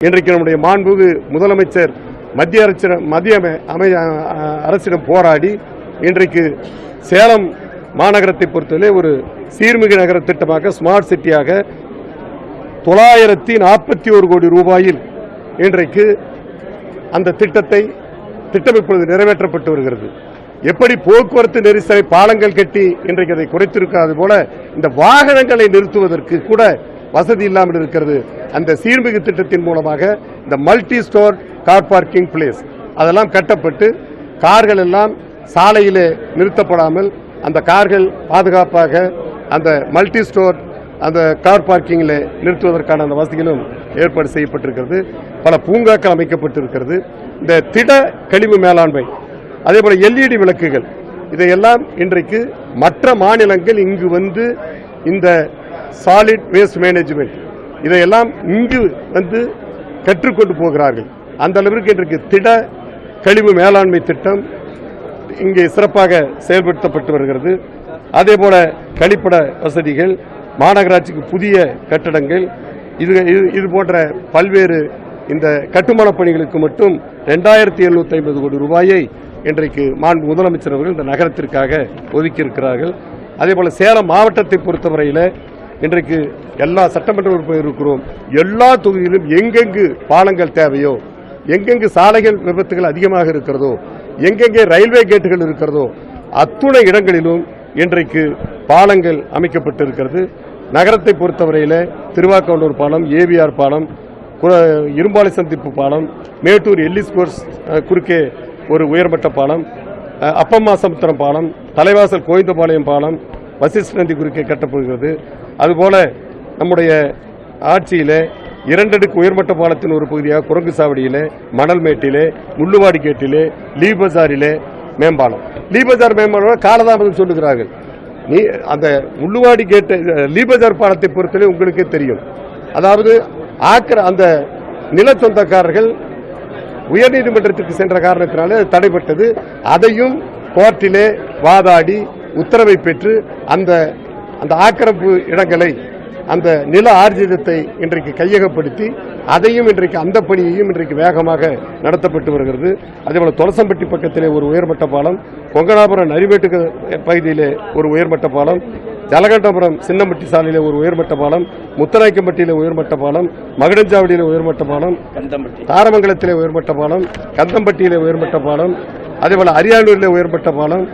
இன்றைக்கு நம்முடைய மாண்புமிகு முதலமைச்சர் மத்திய அரசிடம் போராடி இன்றைக்கு சேலம் மாநகரத்தை பொறுத்தவரை ஒரு சீர்மிகு நகர திட்டமாக ஸ்மார்ட் சிட்டியாக 941 கோடி ரூபாயில் இன்றைக்கு அந்த திட்டத்தை திட்டமிப்பது நிறைவேற்றப்பட்டு வருகிறது. எப்படி போக்குவரத்து நெரிசலை பாலங்கள் கட்டி இன்றைக்கு அதை குறைத்திருக்காது போல இந்த வாகனங்களை நிறுத்துவதற்கு கூட வசதி இல்லாமல் இருக்கிறது. அந்த சீர்மிகு திட்டத்தின் மூலமாக இந்த multi store car parking place அதெல்லாம் கட்டப்பட்டு கார்கள் எல்லாம் சாலையிலே நிறுத்தப்படாமல் அந்த கார்கள் பாதுகாப்பாக அந்த மல்டி ஸ்டோர் அந்த கார் பார்க்கிங்கில் நிறுத்துவதற்கான அந்த வசதிகளும் ஏற்பாடு செய்யப்பட்டிருக்கிறது. பல பூங்காக்கள் அமைக்கப்பட்டிருக்கிறது. இந்த திட கழிவு மேலாண்மை அதேபோல LED விளக்குகள் இதையெல்லாம் இன்றைக்கு மற்ற மாநிலங்கள் இங்கு வந்து இந்த சாலிட் வேஸ்ட் மேனேஜ்மெண்ட் இதையெல்லாம் இங்கு வந்து கற்றுக்கொண்டு போகிறார்கள். அந்த அளவிற்கு இன்றைக்கு திட கழிவு மேலாண்மை திட்டம் இங்கே சிறப்பாக செயல்படுத்தப்பட்டு வருகிறது. அதேபோல கழிப்பட வசதிகள், மாநகராட்சிக்கு புதிய கட்டடங்கள், இது போன்ற பல்வேறு இந்த கட்டுமான பணிகளுக்கு மட்டும் 2750 கோடி ரூபாயை இன்றைக்கு மாண்பு முதலமைச்சர் அவர்கள் இந்த நகரத்திற்காக ஒதுக்கியிருக்கிறார்கள். அதேபோல சேலம் மாவட்டத்தை பொறுத்தவரையில் இன்றைக்கு எல்லா சட்டமன்ற உறுப்பினர் இருக்கிறோம். எல்லா தொகுதியிலும் எங்கெங்கு பாலங்கள் தேவையோ, எங்கெங்கு சாலைகள் விபத்துகள் அதிகமாக இருக்கிறதோ, எங்கெங்கே ரயில்வே கேட்டுகள் இருக்கிறதோ அத்துணை இடங்களிலும் இன்றைக்கு பாலங்கள் அமைக்கப்பட்டிருக்கிறது. நகரத்தை பொறுத்தவரையில் திருவாக்கவுண்டூர் பாலம், AVR பாலம், இரும்பாலை சந்திப்பு பாலம், மேட்டூர் எல்லிஸ் கோர்ஸ் குறுக்கே ஒரு உயர்மட்ட பாலம், அப்பம்மா சமுத்திரம் பாலம், தலைவாசல் கோவிந்தபாளையம் பாலம், வசிஷ்ட நதி குறுக்கே கட்டப்படுகிறது. அதுபோல நம்முடைய ஆட்சியிலே 2 அடுக்கு உயர்மட்ட பாலத்தின் ஒரு பகுதியாக குரங்கு சாவடியிலே, மணல்மேட்டிலே, முள்ளுவாடி கேட்டிலே, லீ பஜாரிலே மேம்பாலம். லீ பஜார் மேம்பாலம் காலதாமதம் சொல்லுகிறார்கள். அந்த முள்ளுவாடி கேட்டு லீ பஜார் பாலத்தை பொறுத்தவரை உங்களுக்கே தெரியும். அதாவது அந்த நில சொந்தக்காரர்கள் உயர்நீதிமன்றத்திற்கு சென்ற காரணத்தினாலே தடைப்பட்டது. அதையும் கோர்ட்டிலே வாதாடி உத்தரவை பெற்று அந்த ஆக்கிரமிப்பு இடங்களை அந்த நில ஆர்ஜிதத்தை இன்றைக்கு கையகப்படுத்தி அதையும் இன்றைக்கு அந்த பணியையும் இன்றைக்கு வேகமாக நடத்தப்பட்டு வருகிறது. அதேபோல தொலசம்பட்டி பக்கத்திலே ஒரு உயர்மட்ட பாலம், கொங்கனாபுரம் நரிவேட்டு பகுதியிலே ஒரு உயர்மட்ட பாலம், ஜலகண்டபுரம் சின்னம்பட்டி சாலையிலே ஒரு உயர்மட்ட பாலம், முத்தநாயக்கம்பட்டியிலே உயர்மட்ட பாலம், மகுடஞ்சாவடியிலே உயர்மட்ட பாலம், தாரமங்கலத்திலே உயர்மட்ட பாலம், கந்தம்பட்டியிலே உயர்மட்ட பாலம், அதேபோல அரியானூரிலே உயர்மட்ட பாலம்,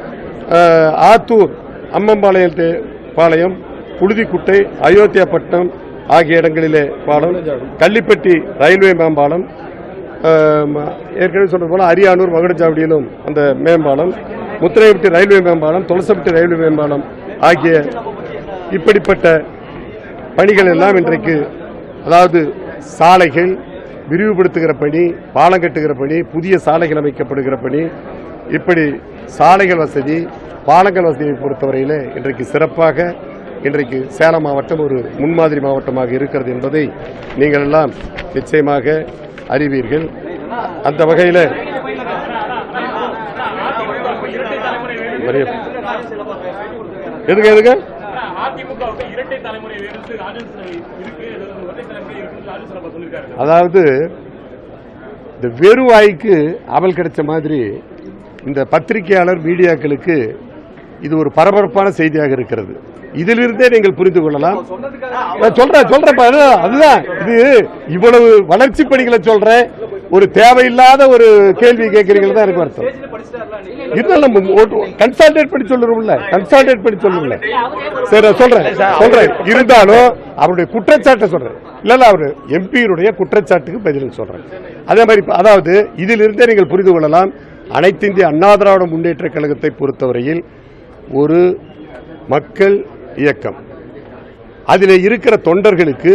ஆத்தூர் அம்மம்பாளையத்தை பாளையம், புழுதிக்குட்டை, அயோத்தியாப்பட்டினம் ஆகிய இடங்களிலே பாலம், கள்ளிப்பட்டி ரயில்வே மேம்பாலம், ஏற்கனவே சொன்னது போல அரியானூர் மகுடஞ்சாவடியிலும் அந்த மேம்பாலம், முத்திரையப்பட்டி ரயில்வே மேம்பாலம், தொலசம்பட்டி ரயில்வே மேம்பாலம் ஆகிய இப்படிப்பட்ட பணிகள் எல்லாம் இன்றைக்கு அதாவது சாலைகள் விரிவுபடுத்துகிற பணி, பாலம் கட்டுகிற பணி, புதிய சாலைகள் அமைக்கப்படுகிற பணி, இப்படி சாலைகள் வசதி, பாலங்கள் வசதியை பொறுத்தவரையில் இன்றைக்கு சிறப்பாக இன்றைக்கு சேலம் மாவட்டம் ஒரு முன்மாதிரி மாவட்டமாக இருக்கிறது என்பதை நீங்கள் எல்லாம் நிச்சயமாக அறிவீர்கள். அந்த வகையில் எதுக்கு அதாவது இந்த வெறுவாய்க்கு அவல் கிடைச்ச மாதிரி இந்த பத்திரிகையாளர் மீடியாக்களுக்கு இது ஒரு பரபரப்பான செய்தியாக இருக்கிறது. இதிலிருந்தே நீங்கள் புரிந்து கொள்ளலாம். சொல்றேன் அதுதான் இது இவ்வளவு வளர்ச்சி பணிகளை சொல்றேன். ஒரு தேவையில்லாத ஒரு கேள்வி கேட்கறீங்க தான் எனக்கு அர்த்தம். இருந்தாலும் கன்சல்டேட் பண்ணி சொல்லுறோம்ல, கன்சல்டேட் பண்ணி சொல்லுங்கள. சரி சொல்றேன். இருந்தாலும் அவருடைய குற்றச்சாட்டை சொல்றேன். இல்ல அவரு எம்பியுடைய குற்றச்சாட்டுக்கு பதில் சொல்றேன். அதே மாதிரி அதாவது இதிலிருந்தே நீங்கள் புரிந்து கொள்ளலாம். அனைத்து இந்திய அண்ணா திராவிட முன்னேற்ற கழகத்தை பொறுத்தவரையில் ஒரு மக்கள் இயக்கம். அதில் இருக்கிற தொண்டர்களுக்கு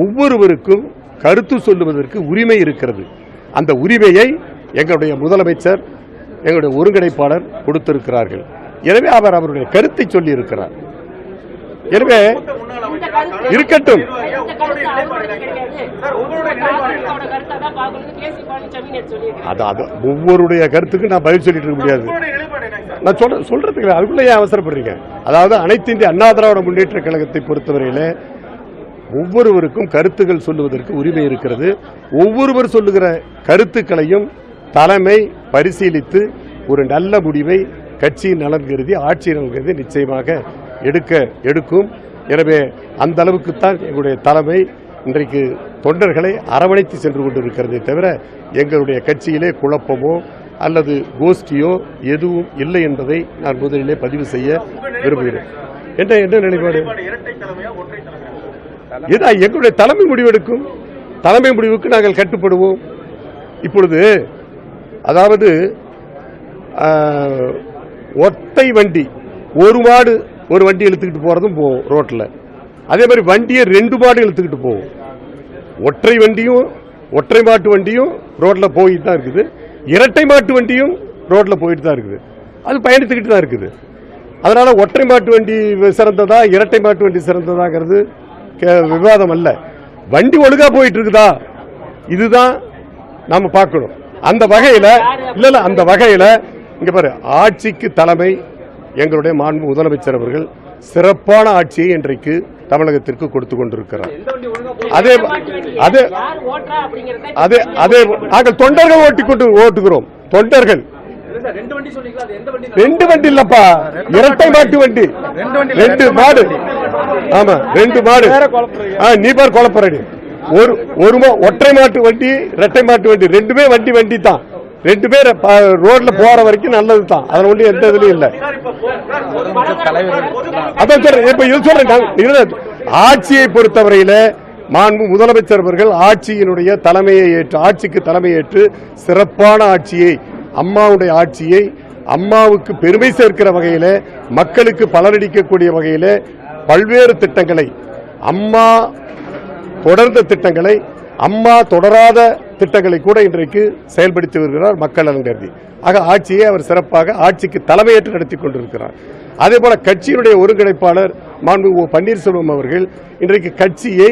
ஒவ்வொருவருக்கும் கருத்து சொல்லுவதற்கு உரிமை இருக்கிறது. அந்த உரிமையை எங்களுடைய முதலமைச்சர், எங்களுடைய ஒருங்கிணைப்பாளர் கொடுத்திருக்கிறார்கள். எனவே அவர் அவருடைய கருத்தை சொல்லி இருக்கிறார். எனவே இருக்கட்டும். ஒவ்வொருடைய கருத்துக்கு நான் பதில் சொல்லிட்டு இருக்க முடியாது. நான் சொல்றதுக்கு அதுக்குள்ள ஏன் அவசரப்படுறீங்க? அதாவது அனைத்து இந்திய அண்ணா திராவிட முன்னேற்ற கழகத்தை பொறுத்தவரையில ஒவ்வொருவருக்கும் கருத்துக்கள் சொல்லுவதற்கு உரிமை இருக்கிறது. ஒவ்வொருவர் சொல்லுகிற கருத்துக்களையும் தலைமை பரிசீலித்து ஒரு நல்ல முடிவை கட்சியின் நலன் கருதி ஆட்சி நலன் கருதி நிச்சயமாக எடுக்கும். எனவே அந்த அளவுக்குத்தான் எங்களுடைய தலைமை இன்றைக்கு தொண்டர்களை அரவணைத்து சென்று கொண்டிருக்கிறதே தவிர எங்களுடைய கட்சியிலே குழப்பமோ அல்லது கோஷ்டியோ எதுவும் இல்லை என்பதை நான் முதலிலே பதிவு செய்ய விரும்புகிறேன். என்ன நிலைப்பாடு? எங்களுடைய தலைமை முடிவெடுக்கும். தலைமை முடிவுக்கு நாங்கள் கட்டுப்படுவோம். இப்பொழுது அதாவது ஒற்றை வண்டி ஒரு மாடு ஒரு வண்டி இழுத்துக்கிட்டு போறதும் போகும் ரோட்ல. அதே மாதிரி வண்டியை 2 மாடு இழுத்துக்கிட்டு போகும். ஒற்றை வண்டியும் ஒற்றை மாட்டு வண்டியும் ரோட்ல போயிட்டு தான் இருக்குது. இரட்டை மாட்டு வண்டியும் ரோட்ல போயிட்டு தான் இருக்குது. அது பயணித்துக்கிட்டு தான் இருக்குது. அதனால ஒற்றை மாட்டு வண்டி சிறந்ததா இரட்டை மாட்டு வண்டி சிறந்ததாங்கிறது விவாதம் அல்ல. வண்டி ஒழுங்கா போயிட்டு இருக்குதா இதுதான் நாம பார்க்கணும். அந்த வகையில இங்க பாரு, ஆட்சிக்கு தலைமை எங்களுடைய மாண்பு முதலமைச்சர் அவர்கள் சிறப்பான ஆட்சியை இன்றைக்கு தமிழகத்திற்கு கொடுத்து கொண்டிருக்கிறார். அதே நாங்கள் தொண்டர்கள் ஓட்டுகிறோம். தொண்டர்கள் 2 வண்டி இல்லப்பா, இரட்டை மாட்டு வண்டி 2 மாடு. ஆமா 2 மாடு. நீ பார் குழப்பறடி. ஒரு ஒற்றை மாட்டு வண்டி இரட்டை மாட்டு வண்டி 2மே வண்டி தான். 2 பேர் ரோட்ல போற வரைக்கும் நல்லது தான். அதுல ஒண்ணு எந்த இதுலயும் இல்ல. அதான் சொல்றேன். ஆட்சியை பொறுத்தவரையில மாண்பு முதலமைச்சர் அவர்கள் ஆட்சியினுடைய தலைமையை ஏற்று ஆட்சிக்கு தலைமையேற்று சிறப்பான ஆட்சியை அம்மாவுடைய ஆட்சியை அம்மாவுக்கு பெருமை சேர்க்கிற வகையில மக்களுக்கு பலனளிக்கக்கூடிய வகையில பல்வேறு திட்டங்களை அம்மா தொடர்ந்த திட்டங்களை அம்மா தொடராத திட்டங்களை கூட இன்றைக்கு செயல்படுத்தி வருகிறார் மக்கள் நலன் கருதி. ஆக ஆட்சியை அவர் சிறப்பாக ஆட்சிக்கு தலைமையேற்று நடத்தி கொண்டிருக்கிறார். அதே போல கட்சியினுடைய ஒருங்கிணைப்பாளர் மாண்பு ஓ பன்னீர்செல்வம் அவர்கள் இன்றைக்கு கட்சியை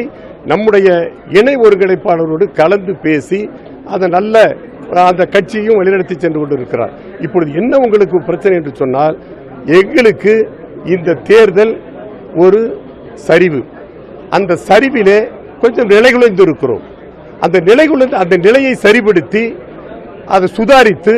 நம்முடைய இணை ஒருங்கிணைப்பாளரோடு கலந்து பேசி அந்த கட்சியையும் வழிநடத்தி சென்று கொண்டிருக்கிறார். இப்பொழுது என்ன உங்களுக்கு பிரச்சனை என்று சொன்னால், எங்களுக்கு இந்த தேர்தல் ஒரு சரிவு. அந்த சரிவிலே கொஞ்சம் நிலைகுலைந்து இருக்கிறோம். அந்த நிலையை சரிபடுத்தி அதை சுதாரித்து